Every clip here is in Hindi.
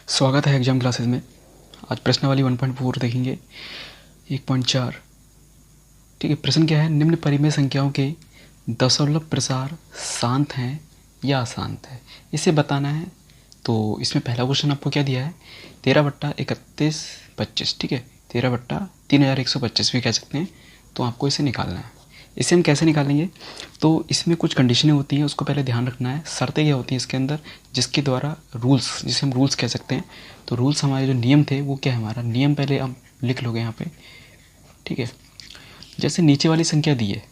स्वागत है एग्जाम क्लासेस में। आज प्रश्नावली 1.4 देखेंगे 1.4। ठीक है, प्रश्न क्या है? निम्न परिमेय संख्याओं के दशमलव प्रसार शांत हैं या अशांत है, इसे बताना है। तो इसमें पहला क्वेश्चन आपको क्या दिया है? 13/31/25। ठीक है, 13/3125 भी कह सकते हैं। तो आपको इसे निकालना है। इसे हम कैसे निकालेंगे? तो इसमें कुछ कंडीशनें होती हैं, उसको पहले ध्यान रखना है। शर्तें क्या होती हैं इसके अंदर, जिसके द्वारा रूल्स, जिसे हम रूल्स कह सकते हैं। तो रूल्स हमारे जो नियम थे वो क्या है? हमारा नियम पहले हम लिख लोगे यहाँ पे। ठीक है, जैसे नीचे वाली संख्या दी है,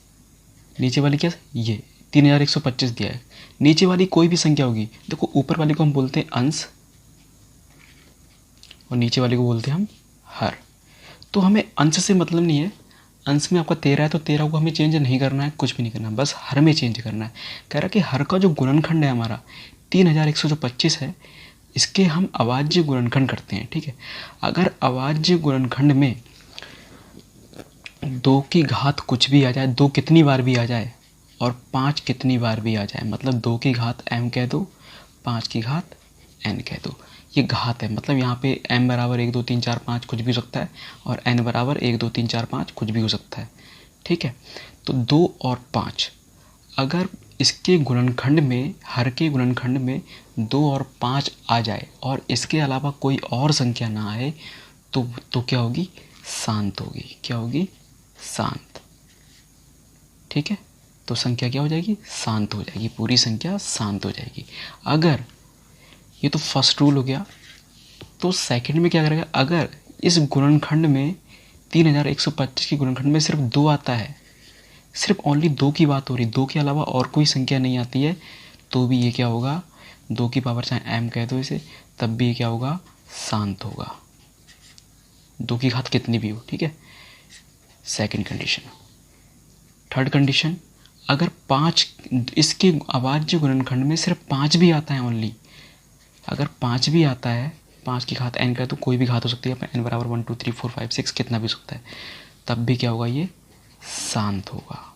नीचे वाली क्या, ये 3125 दिया है। नीचे वाली कोई भी संख्या होगी, देखो ऊपर वाली को हम बोलते हैं अंश और नीचे वाली को बोलते हैं हम हर। तो हमें अंश से मतलब नहीं है। अंश में आपका 13 है तो 13 को हमें चेंज नहीं करना है, कुछ भी नहीं करना, बस हर में चेंज करना है। कह रहा कि हर का जो गुणनखंड है हमारा 3125 है, इसके हम अभाज्य गुणनखंड करते हैं। ठीक है, अगर अभाज्य गुणनखंड में 2 की घात कुछ भी आ जाए, 2 कितनी बार भी आ जाए और 5 कितनी बार भी आ जाए, मतलब 2 की घात m कह दो, 5 की घात n कह दो। ये घात है, मतलब यहाँ पे m बराबर 1 2 3 4 5 कुछ भी हो सकता है और n बराबर 1 2 3 4 5 कुछ भी हो सकता है। ठीक है, तो 2 और 5 अगर इसके गुणनखंड में, हर के गुणनखंड में 2 और 5 आ जाए और इसके अलावा कोई और संख्या ना आए तो क्या होगी? शांत होगी। क्या होगी? शांत। ठीक है, तो संख्या क्या हो जाएगी? शांत हो जाएगी, पूरी संख्या शांत हो जाएगी। अगर ये तो फर्स्ट रूल हो गया, तो सेकंड में क्या करेगा? अगर इस गुणनखंड में 3125 के गुणनखंड में सिर्फ 2 आता है, सिर्फ ओनली 2 की बात हो रही, 2 के अलावा और कोई संख्या नहीं आती है, तो भी ये क्या होगा? 2 की पावर चाहे m कह दो इसे, तब भी ये क्या होगा? शांत होगा, 2 की घात कितनी भी हो। ठीक है, सेकंड कंडीशन। थर्ड कंडीशन, अगर 5, इसके अभाज्य गुणनखंड में सिर्फ 5 भी आता है ओनली, अगर 5 भी आता है, 5 की घात n का, तो कोई भी घात हो सकती है, n बराबर 1 2 3 4 5 6 कितना भी हो सकता है, तब भी क्या होगा? ये शांत होगा।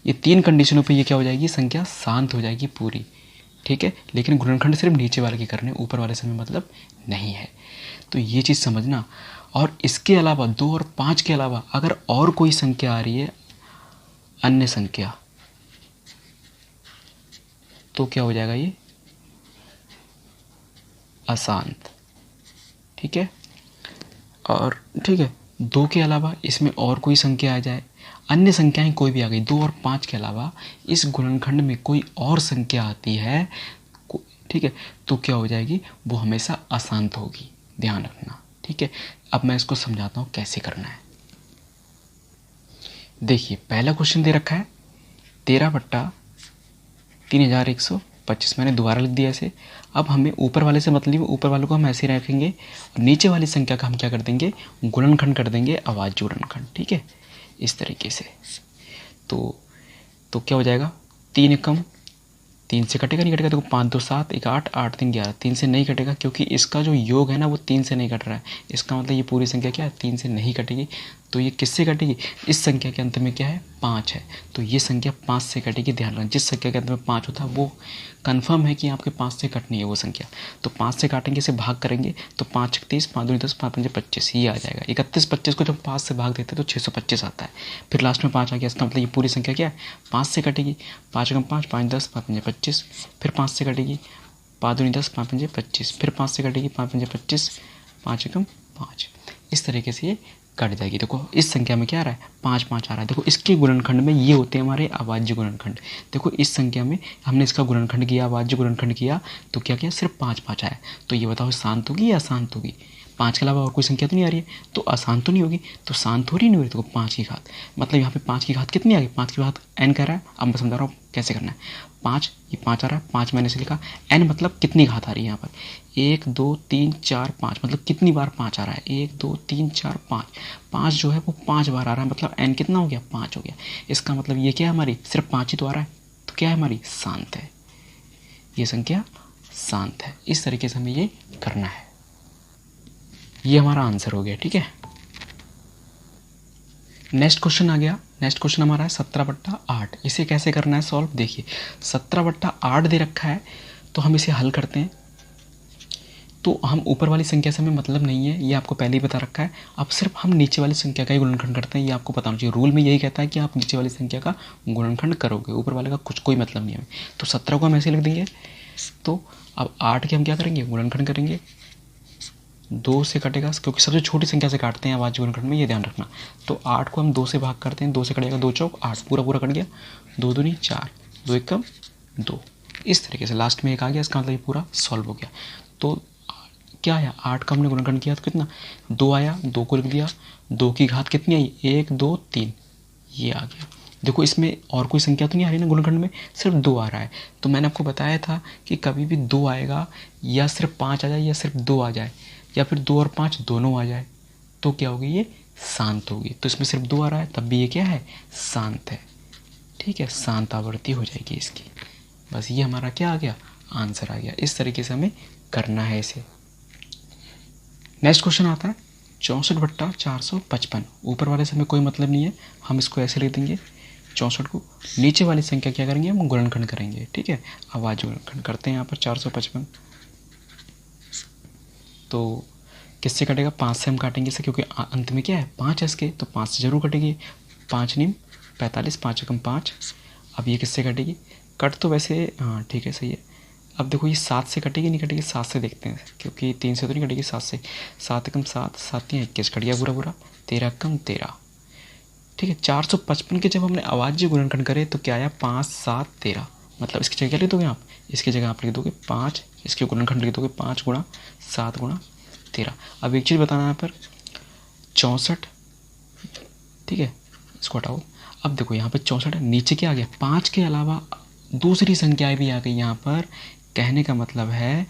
ये 3 कंडीशनों पे ये क्या हो जाएगी? संख्या शांत हो जाएगी पूरी। ठीक है, लेकिन गुणनखंड सिर्फ नीचे वाले के करने, ऊपर वाले से मतलब नहीं है। तो ये चीज़ समझना। और इसके अलावा 2 और 5 के अलावा अगर और कोई संख्या आ रही है, अन्य संख्या, तो क्या हो जाएगा? ये अशांत। ठीक है, और ठीक है, 2 के अलावा इसमें और कोई संख्या आ जाए, अन्य संख्याएं कोई भी आ गई, 2 और 5 के अलावा इस गुणनखंड में कोई और संख्या आती है, ठीक है, तो क्या हो जाएगी? वो हमेशा अशांत होगी। ध्यान रखना। ठीक है, अब मैं इसको समझाता हूँ कैसे करना है। देखिए, पहला क्वेश्चन दे रखा है 13/3125, मैंने दोबारा लिख दिया ऐसे। अब हमें ऊपर वाले से मतलब, ऊपर वालों को हम ऐसे ही रखेंगे और नीचे वाली संख्या का हम क्या कर देंगे? गुणनखंड कर देंगे, अभाज्य गुणनखंड। ठीक है, इस तरीके से। तो क्या हो जाएगा? 3 एकम 3 से कटेगा, नहीं कटेगा, देखो 5 2 7 1 8 8 3 11, 3 से नहीं कटेगा क्योंकि इसका जो योग है ना वो 3 से नहीं कट रहा है। इसका मतलब ये पूरी संख्या क्या है? 3 से नहीं कटेगी। तो ये किससे कटेगी? इस संख्या के अंत में क्या है? 5 है, तो ये संख्या 5 से कटेगी। ध्यान रखना, जिस संख्या के अंत में 5 होता है वो कन्फर्म है कि आपके 5 से कटनी है वो संख्या। तो 5 से काटेंगे, इसे भाग करेंगे तो 5 31, 5 दूनी 10, 5 पंजे 25, ये आ जाएगा। 31 25 को जब 5 से भाग देते हैं तो 625 आता है। फिर लास्ट में 5 आ गया, इसका मतलब ये पूरी संख्या क्या है? 5 से कटेगी। 5 एकम 5, 5 10, 5 पंजे 25, फिर 5 से कटेगी, 5 दूनी 10, 5 पंजे 25, फिर 5 से कटेगी, 5 पंजे 25, 5 एकम 5। इस तरीके से ये कट जाएगी। देखो इस संख्या में क्या आ रहा है? 5 5 आ रहा है। देखो इसके गुणनखंड में ये होते हैं हमारे अभाज्य गुणनखंड। देखो इस संख्या में हमने इसका गुणनखंड किया, अभाज्य गुणनखंड किया, तो क्या किया? सिर्फ 5 5 आया। तो ये बताओ शांत होगी या अशांत होगी? 5 के अलावा और कोई संख्या तो नहीं आ रही है, तो अशांत तो नहीं होगी। तो शांत हो रही नहीं हो रही? देखो 5 की घात, मतलब यहाँ पे 5 की घात कितनी आ गई? 5 की घात n कह रहा है। अब मैं समझा रहा हूँ कैसे करना है। 5, ये 5 आ रहा है, 5 मैंने से लिखा। n मतलब कितनी घात आ रही है यहाँ पर? 1 2 3 4 5, मतलब कितनी बार 5 आ रहा है? 1 2 3 4 5, 5 जो है वो 5 बार आ रहा है, मतलब n कितना हो गया? 5 हो गया। इसका मतलब ये क्या है? हमारी सिर्फ 5 ही तो आ रहा है, तो क्या है हमारी? शांत है। ये संख्या शांत है। इस तरीके से हमें ये करना है। ये हमारा आंसर हो गया। ठीक है, नेक्स्ट क्वेश्चन आ गया। नेक्स्ट क्वेश्चन हमारा है 17/8। इसे कैसे करना है सॉल्व? देखिए 17/8 दे रखा है, तो हम इसे हल करते हैं। तो हम ऊपर वाली संख्या से हमें मतलब नहीं है, ये आपको पहले ही बता रखा है। अब सिर्फ हम नीचे वाली संख्या का ही गुणनखंड करते हैं, ये आपको पता होना चाहिए। रूल में यही कहता है कि आप नीचे वाली संख्या का गुणनखंड करोगे, ऊपर वाले का कुछ कोई मतलब नहीं है। तो 17 को हम ऐसे लिख देंगे। तो अब 8 के हम क्या करेंगे, गुणनखंड करेंगे। 2 से कटेगा, क्योंकि सबसे छोटी संख्या से काटते हैं अभाज्य गुणनखंड में, ये ध्यान रखना। तो 8 को हम 2 से भाग करते हैं, 2 से कटेगा 2 चौक 8, पूरा पूरा कट गया। 2 दूनी 4, 2 एकम 2। इस तरीके से लास्ट में एक आ गया, इसका मतलब ये पूरा सॉल्व हो गया। तो क्या आया, 8 का हमने गुणनखंड किया तो कितना 2 आया, 2 को लिख दिया। 2 की घात कितनी आई, 1 2 3, ये आ गया। देखो इसमें और कोई संख्या तो नहीं आ रही ना गुणनखंड में, सिर्फ 2 आ रहा है। तो मैंने आपको बताया था कि कभी भी 2 आएगा या सिर्फ 5 आ जाए या सिर्फ 2 आ जाए या फिर 2 और 5 दोनों आ जाए तो क्या होगी, ये शांत होगी। तो इसमें सिर्फ 2 आ रहा है तब भी ये क्या है, शांत है। ठीक है, शांत आवृत्ति हो जाएगी इसकी। बस ये हमारा क्या आ गया, आंसर आ गया। इस तरीके से हमें करना है इसे। नेक्स्ट क्वेश्चन आता है 64/455। ऊपर वाले से हमें कोई मतलब नहीं है, हम इसको ऐसे लिख देंगे 64 को। नीचे वाली संख्या क्या करेंगे, हम गुणनखंड करेंगे। ठीक है, अभाज्य गुणनखंड करते हैं यहाँ पर 455। तो किससे कटेगा, 5 से हम काटेंगे इसे, क्योंकि अंत में क्या है 5 है इसके, तो 5 से जरूर कटेगी। 5 नीम 45, 5 एकम 5। अब ये किससे कटेगी, कट तो वैसे हाँ ठीक है सही है। अब देखो ये 7 से कटेगी नहीं कटेगी, 7 से देखते हैं, क्योंकि 3 से तो नहीं कटेगी, 7 से। 7 एकम 7, 7 21 कट गया पूरा पूरा। 13 एकम 13। ठीक है, 455 के जब हमने अभाज्य गुणनखंड करे तो क्या आया, 5 7 13। मतलब इसकी जगह क्या लिख दोगे आप, इसकी जगह आप लिख दोगे 5, इसके गुणनखंड लिख दोगे 5 गुणा 7 गुणा 13। अब एक चीज़ बताना यहाँ पर 64, ठीक है इसको हटाओ। अब देखो यहाँ पे 64 है, नीचे क्या आ गया, 5 के अलावा दूसरी संख्याएं भी आ गई यहाँ पर। कहने का मतलब है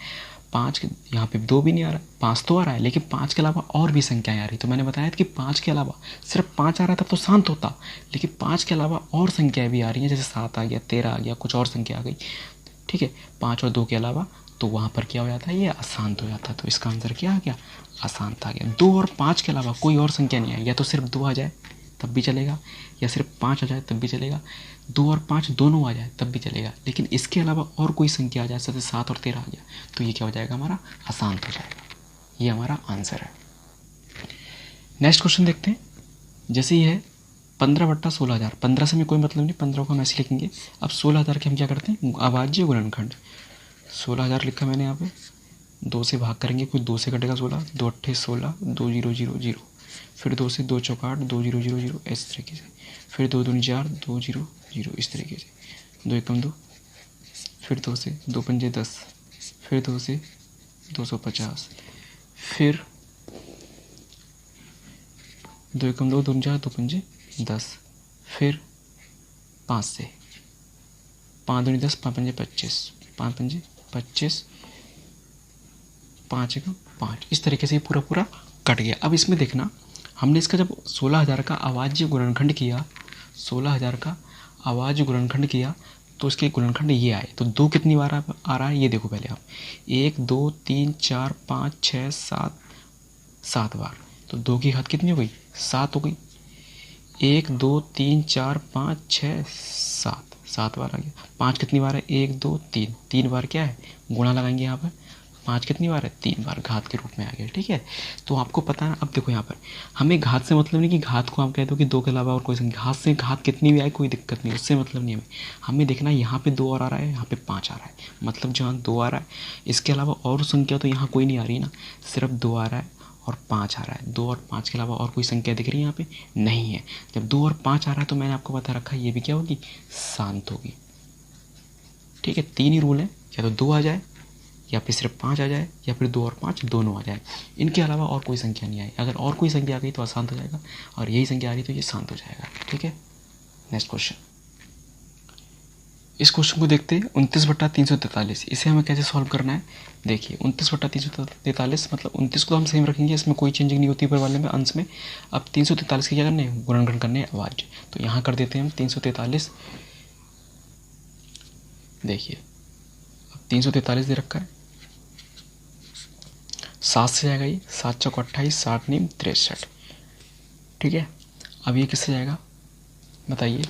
5 के, यहाँ पे 2 भी नहीं आ रहा, 5 तो आ रहा है, लेकिन 5 के अलावा और भी संख्याएं आ रही। तो मैंने बताया था कि 5 के अलावा सिर्फ 5 आ रहा था तो शांत होता, लेकिन 5 के अलावा और संख्याएं भी आ रही हैं, जैसे 7 आ गया, 13 आ गया, कुछ और संख्या आ गई। ठीक है, 5 और 2 के अलावा, तो वहाँ पर क्या हो जाता है, ये अशांत हो जाता है। तो इसका आंसर क्या आ गया, अशांत आ गया। 2 और 5 के अलावा कोई और संख्या नहीं आई, या तो सिर्फ 2 आ जाए तब भी चलेगा, या सिर्फ 5 आ जाए तब भी चलेगा, 2 और 5 दोनों आ जाए तब भी चलेगा, लेकिन इसके अलावा और कोई संख्या आ जाए, जैसे 7 और 13 आ गया, तो ये क्या हो जाएगा, हमारा अशांत हो जाएगा। ये हमारा आंसर है। नेक्स्ट क्वेश्चन देखते हैं। जैसे ये है 15/16,000। 15 से में कोई मतलब नहीं, 15 को हम ऐसे लिखेंगे। अब 16,000 के हम क्या करते हैं, अभाज्य गुणनखंड। 16,000 लिखा मैंने यहाँ पे, 2 से भाग करेंगे, कुछ 2 से कटेगा 16, 2 अट्ठे 16, 2 0 0 0, फिर 2 से 2 चौक 8, 2 0 0 0, इस तरीके से। फिर 2 दूनी 4, 2 0 0, इस तरीके से। 2 एकम 2, फिर 2 से 2 पंजे 10, फिर 2 से 250, फिर 2 एकम 2, 2 4, 2 पंजे 10, फिर 5 से 5 दूनी 10, 5 पंजे 25, 5 पंजे 25, 5 एकम 5। इस तरीके से पूरा पूरा कट गया। अब इसमें देखना, हमने इसका जब 16,000 का अभाज्य गुणनखंड किया, 16,000 का अभाज्य गुणनखंड किया, तो इसके गुणनखंड ये आए। तो 2 कितनी बार आ रहा है, ये देखो पहले आप, 1 2 3 4 5 6 7, 7 बार। तो 2 की घात कितनी हो गई, 7 हो गई। 1 2 3 4 5 6 7, 7 बार आ गया। 5 कितनी बार है, 1 2 3, 3 बार क्या है, गुणा लगाएंगे यहाँ पर। 5 कितनी बार है, 3 बार, घात के रूप में आ गया। ठीक है, तो आपको पता है। अब देखो यहाँ पर हमें घात से मतलब नहीं कि घात को आप कह दो कि 2 के अलावा और कोई संख्या, घात से घात कितनी भी आए कोई दिक्कत नहीं, उससे मतलब नहीं। हमें देखना यहाँ पे 2 और आ रहा है, यहाँ पे 5 आ रहा है, मतलब जहाँ 2 आ रहा है इसके अलावा और संख्या तो यहाँ कोई नहीं आ रही ना, सिर्फ 2 आ रहा है और 5 आ रहा है। 2 और 5 के अलावा और कोई संख्या दिख रही है यहाँ पे, नहीं है। जब 2 और 5 आ रहा है तो मैंने आपको बता रखा है, ये भी क्या होगी, शांत होगी। ठीक है, 3 ही रूल है, या तो 2 आ जाए, या फिर सिर्फ 5 आ जाए, या फिर 2 और 5 दोनों आ जाए। इनके अलावा और कोई संख्या नहीं आई। अगर और कोई संख्या आ गई तो अशांत हो जाएगा, और यही संख्या आ रही तो ये शांत हो जाएगा। ठीक है, नेक्स्ट क्वेश्चन। इस क्वेश्चन को देखते हैं 29/343। इसे हमें कैसे सॉल्व करना है, देखिए 29/343, मतलब 29 को हम सेम रखेंगे, इसमें कोई चेंजिंग नहीं होती ऊपर वाले में, अंश में। अब 343 के क्या करने हैं, गुणनखंड करने हैं अभाज्य। तो यहाँ कर देते हैं हम 343। देखिए अब 343 दे रखा है, 7 से जाएगा ये, 7 चौक 28, 7 नीम 63। ठीक है, अब ये किससे जाएगा बताइए,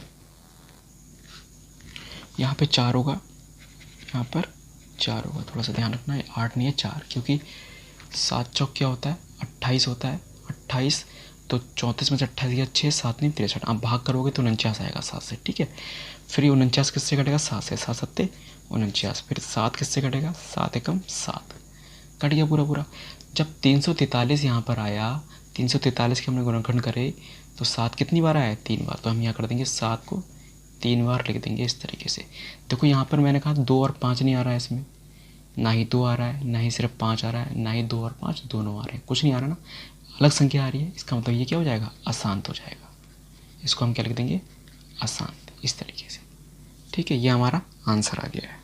यहाँ पे 4 होगा, यहाँ पर 4 होगा, थोड़ा सा ध्यान रखना है, 8 नहीं है 4, क्योंकि 7 चौक क्या होता है 28 होता है, 28 तो 34 में से 28 गया 6, 7 नहीं 63, आप भाग करोगे तो 49 आएगा 7 से, ठीक है। फिर ये 49 किससे कटेगा 7 से, 7 सत्ते 49, फिर 7 किससे कटेगा 7 एकम 7, कट गया पूरा पूरा। जब 343 यहाँ पर आया, 343 के हमने गुणनखंड करे तो 7 कितनी बार आया है 3 बार, तो हम यहाँ कर देंगे 7 को 3 बार लिख देंगे इस तरीके से। देखो यहाँ पर मैंने कहा 2 और 5 नहीं आ रहा है इसमें, ना ही 2 आ रहा है, ना ही सिर्फ 5 आ रहा है, ना ही 2 और 5 दोनों आ रहे हैं, कुछ नहीं आ रहा ना, अलग संख्या आ रही है, इसका मतलब ये क्या हो जाएगा अशांत हो जाएगा। इसको हम क्या लिख देंगे अशांत, इस तरीके से, ठीक है। ये हमारा आंसर आ गया है।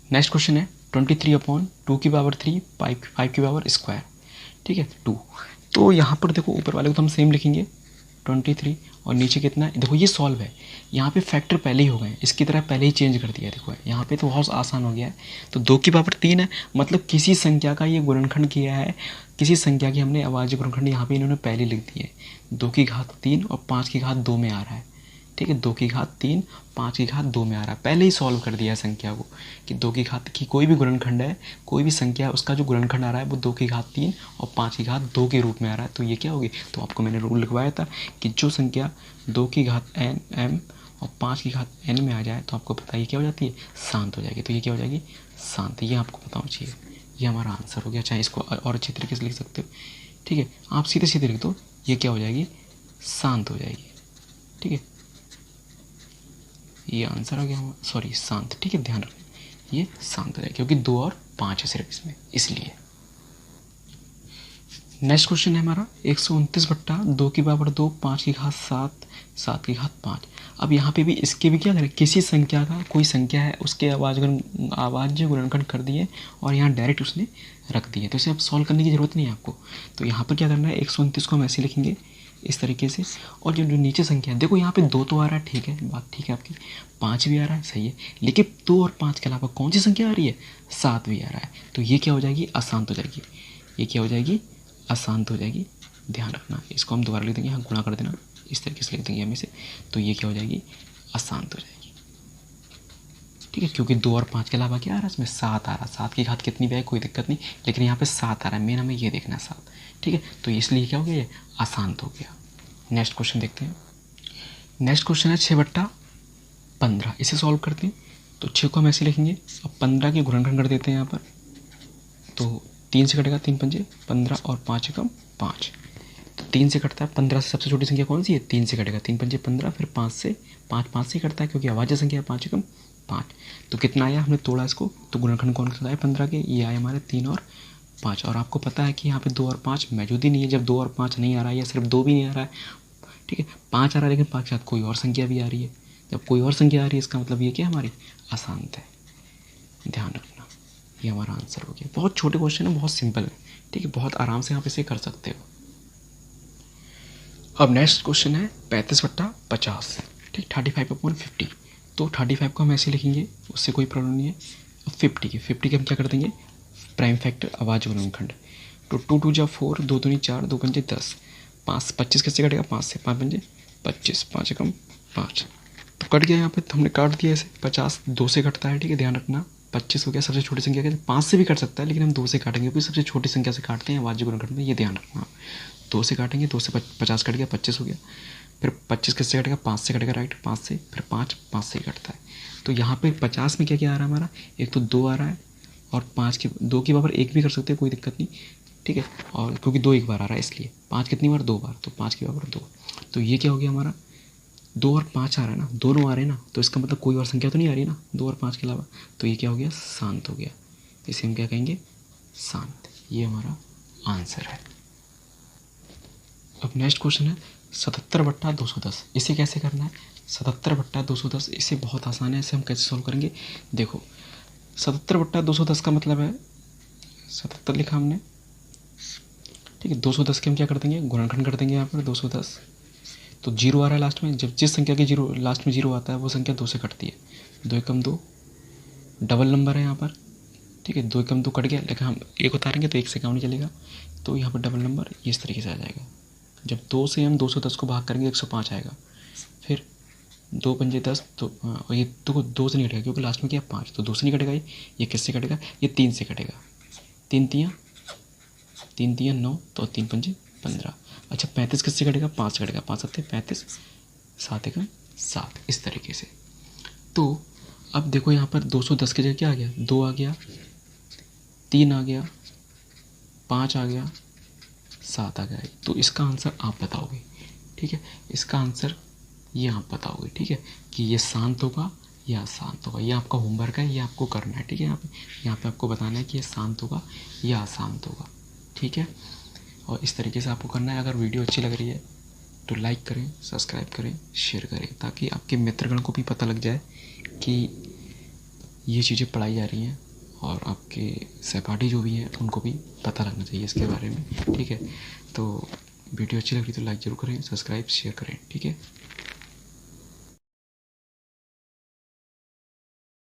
नेक्स्ट क्वेश्चन है 23/2 की पावर 3 5 की पावर स्क्वायर, ठीक है 2। तो यहाँ पर देखो ऊपर वाले को तो हम सेम लिखेंगे 23 और नीचे कितना है, देखो ये सॉल्व है, यहाँ पे फैक्टर पहले ही हो गए, इसकी तरह पहले ही चेंज कर दिया, देखो यहाँ पे तो बहुत आसान हो गया है। तो 2 की पावर 3 है, मतलब किसी संख्या का ये गुणनखंड किया है, किसी संख्या की हमने अभाज्य गुणनखंड यहाँ पे इन्होंने पहले लिख दिए, 2 की घात 3 और 5 की घात 2 में आ रहा है, ठीक है। 2 की घात 3 5 की घात 2 में आ रहा है, पहले ही सॉल्व कर दिया है संख्या को कि 2 की घात की कोई भी गुणनखंड है, कोई भी संख्या उसका जो गुणनखंड आ रहा है वो 2 की घात 3 और 5 की घात 2 के रूप में आ रहा है, तो ये क्या होगी, तो आपको मैंने रूल लिखवाया था कि जो संख्या 2 की घात n m और 5 की घात n में आ जाए तो आपको पता ये क्या हो जाती है शांत हो जाएगी, तो ये क्या हो जाएगी शांत, ये आपको पता होना चाहिए। ये हमारा आंसर हो गया, चाहे इसको और अच्छी तरीके से लिख सकते हो, ठीक है। आप सीधे सीधे लिख दो, ये क्या हो जाएगी शांत हो जाएगी, ठीक है। ये आंसर आ गया, सॉरी शांत, ठीक है, ध्यान रखना ये शांत हो जाएगा क्योंकि 2 और 5 है सिर्फ इसमें, इसलिए। नेक्स्ट क्वेश्चन है हमारा 129/2 की पावर 2 5 की घात 7 7 की घात 5। अब यहाँ पे भी इसके भी क्या करें, किसी संख्या का कोई संख्या है उसके अभाज्य गुणनखंड कर दिए और यहाँ डायरेक्ट उसने रख दिए, तो इसे अब सॉल्व करने की ज़रूरत नहीं है आपको। तो यहाँ पर क्या करना है 129 को हम ऐसे लिखेंगे इस तरीके से, और जो नीचे संख्या है देखो यहाँ पे 2 तो आ रहा है, ठीक है बात ठीक है आपकी, 5 भी आ रहा है सही है, लेकिन 2 और 5 के अलावा कौन सी संख्या आ रही है 7 भी आ रहा है, तो ये क्या हो जाएगी अशांत हो जाएगी, ये क्या हो जाएगी अशांत हो जाएगी, ध्यान रखना। इसको हम दोबारा लिख देंगे, यहाँ गुणा कर देना इस तरीके से लिख देंगे हमें से, तो ये क्या हो जाएगी अशांत हो जाएगी, ठीक है, क्योंकि 2 और 5 के अलावा क्या आ रहा है इसमें 7 आ रहा है, 7 की घात कितनी भी है कोई दिक्कत नहीं, लेकिन यहाँ पे 7 आ रहा है, मेन हमें ये देखना है 7, ठीक है, तो इसलिए क्या हो गया ये अशांत हो गया। नेक्स्ट क्वेश्चन देखते हैं। नेक्स्ट क्वेश्चन है 6/15, इसे सॉल्व करते हैं। तो 6 को हम ऐसे लिखेंगे, अब 15 के गुणनखंड कर देते हैं यहाँ पर, तो 3 से कटेगा 3 पंजे 15 और 5 एकम 5, तो 3 से कटता है, 15 से सबसे छोटी संख्या कौन सी है 3 से कटेगा, 3 पंजे 15, फिर 5 से 5 से कटता है क्योंकि अभाज्य संख्या है 5 एकम 5, तो कितना आया हमने तोड़ा इसको, तो गुणनखंड कौन सा है 15 के, ये आए हमारे 3 और 5, और आपको पता है कि यहाँ पे 2 और 5 मौजूद ही नहीं है, जब 2 और 5 नहीं आ रहा है या सिर्फ 2 भी नहीं आ रहा है, ठीक है 5 आ रहा है लेकिन 5 के साथ कोई और संख्या भी आ रही है, जब कोई और संख्या आ रही है इसका मतलब ये क्या हमारी अशांत है, ध्यान रखना। ये हमारा आंसर हो गया, बहुत छोटे क्वेश्चन है, बहुत सिंपल है, ठीक है, बहुत आराम से आप इसे कर सकते हो। अब नेक्स्ट क्वेश्चन है 35/50, ठीक 35/50, तो 35 को हम ऐसे लिखेंगे, उससे कोई प्रॉब्लम नहीं है। अब 50 के हम क्या कर देंगे प्राइम फैक्टर अभाज्य गुणनखंड, तो 2 2 जा 4 2 दूनी 4 2 पंजे 10 5 25 किससे कटेगा 5 से, 5 पंजे 25 5 एकम 5, तो कट गया यहाँ पे, तो हमने काट दिया इसे, 50 2 से कटता है, ठीक है ध्यान रखना, 25 हो गया सबसे छोटी संख्या के, 5 से भी कट सकता है लेकिन हम 2 से काटेंगे क्योंकि सबसे छोटी संख्या से काटते हैं अभाज्य गुणनखंड में, ये ध्यान रखना। 2 से काटेंगे, 2 से 50 कट गया 25 हो गया, फिर 25 किससे कटेगा 5 से कटेगा, राइट 5 से, फिर 5 से ही कटता है, तो यहाँ पे 50 में क्या क्या आ रहा है हमारा, एक तो 2 आ रहा है और 2 की पावर 1 भी कर सकते हैं कोई दिक्कत नहीं, ठीक है, और क्योंकि 2 एक बार आ रहा है इसलिए, 5 कितनी बार 2 बार, तो 5 की पावर 2, तो ये क्या हो गया हमारा 2 और 5 आ रहा है ना, दोनों आ रहे हैं ना, तो इसका मतलब कोई और संख्या तो नहीं आ रही ना 2 और 5 के अलावा, तो ये क्या हो गया शांत हो गया, इसे हम क्या कहेंगे शांत, ये हमारा आंसर है। अब नेक्स्ट क्वेश्चन है 77/210, इसे कैसे करना है 77/210, इसे बहुत आसान है, इसे हम कैसे सॉल्व करेंगे, देखो 77/210 का मतलब है 77 लिखा हमने, ठीक है 210 के हम क्या कर देंगे गुणनखंड कर देंगे यहाँ पर 210, तो 0 आ रहा है लास्ट में, जब जिस संख्या के 0 लास्ट में 0 आता है वो संख्या 2 से कटती है, 2 एकम 2 डबल नंबर है यहाँ पर, ठीक है 2 एकम 2 कट गया, लेकिन हम 1 उतारेंगे तो 1 से काम नहीं चलेगा, तो यहाँ पर डबल नंबर ये इस तरीके से आ जाएगा, जब 2 से हम 210 को भाग करेंगे 105 आएगा, फिर 2 पंजे 10, तो ये 2 से नहीं कटेगा क्योंकि लास्ट में क्या 5, तो 2 से नहीं कटेगा, ये किससे कटेगा ये 3 से कटेगा, तीन तियाँ 9 तो 3 पंजे 15। अच्छा 35 किससे कटेगा, 5 कटेगा, 5 7 35, 7 एकम 7, इस तरीके से। तो अब देखो यहाँ पर 210 की जगह क्या आ गया, 2 आ गया, 3 आ गया, 5 आ गया, 7 आ गया। तो इसका आंसर आप बताओगे, ठीक है। इसका आंसर ये आप बताओगे, ठीक है, कि ये शांत होगा या अशांत होगा। ये आपका होमवर्क है, ये आपको करना है, ठीक है। यहाँ पे आपको बताना है कि ये शांत होगा या अशांत होगा, ठीक है। और इस तरीके से आपको करना है। अगर वीडियो अच्छी लग रही है तो लाइक करें, सब्सक्राइब करें, शेयर करें, ताकि आपके मित्रगण को भी पता लग जाए कि ये चीज़ें पढ़ाई जा रही हैं, और आपके सहपाठी जो भी हैं उनको भी पता लगना चाहिए इसके बारे में, ठीक है। तो वीडियो अच्छी लग रही तो लाइक ज़रूर करें, सब्सक्राइब शेयर करें, ठीक है।